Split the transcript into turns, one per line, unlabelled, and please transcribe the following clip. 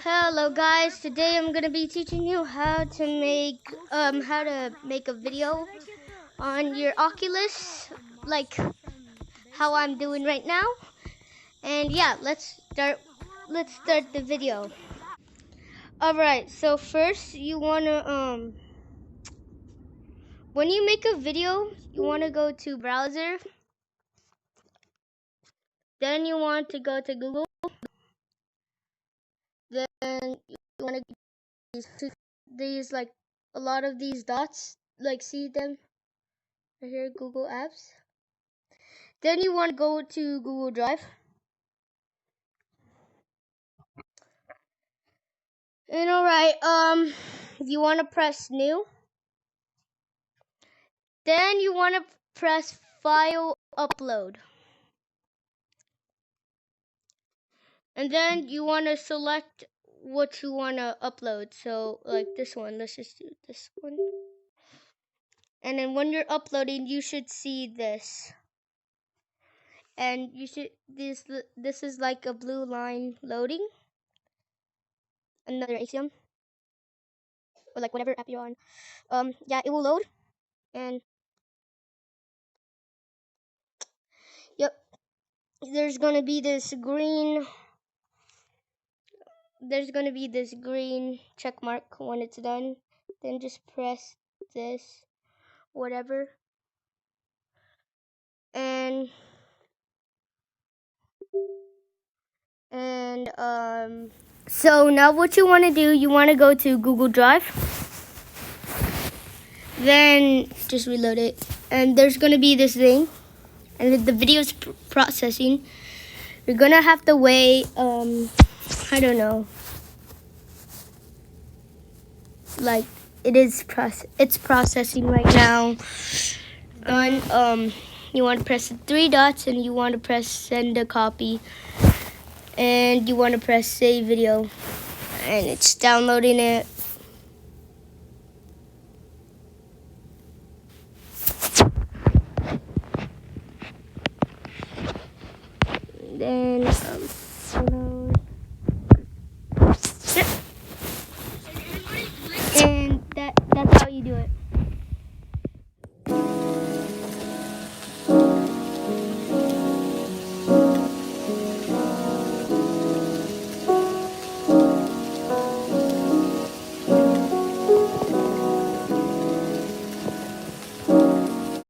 Hello guys, today I'm gonna be teaching you how to make a video on your Oculus, like how I'm doing right now. And yeah, let's start the video. Alright, so first you wanna when you make a video, you wanna go to browser, then you want to go to Google, then you wanna these like a lot of these dots, like see them right here, Google Apps. Then you want to go to Google Drive. And alright, you want to press new. Then you want to press file upload. And then you want to select what you want to upload. So like this one, let's just do this one. And then when you're uploading, you should see this. And you should this is like a blue line loading. Another ACM. Or like whatever app you're on. Yeah, it will load. And yep, there's gonna be this green check mark when it's done. Then just press this, whatever, and so now what you want to do, you want to go to Google Drive, then just reload it, and there's gonna be this thing, and the video's processing. You're gonna have to wait, I don't know, like it's processing right now. And you want to press the three dots, and you want to press send a copy, and you want to press save video, and it's downloading it. Then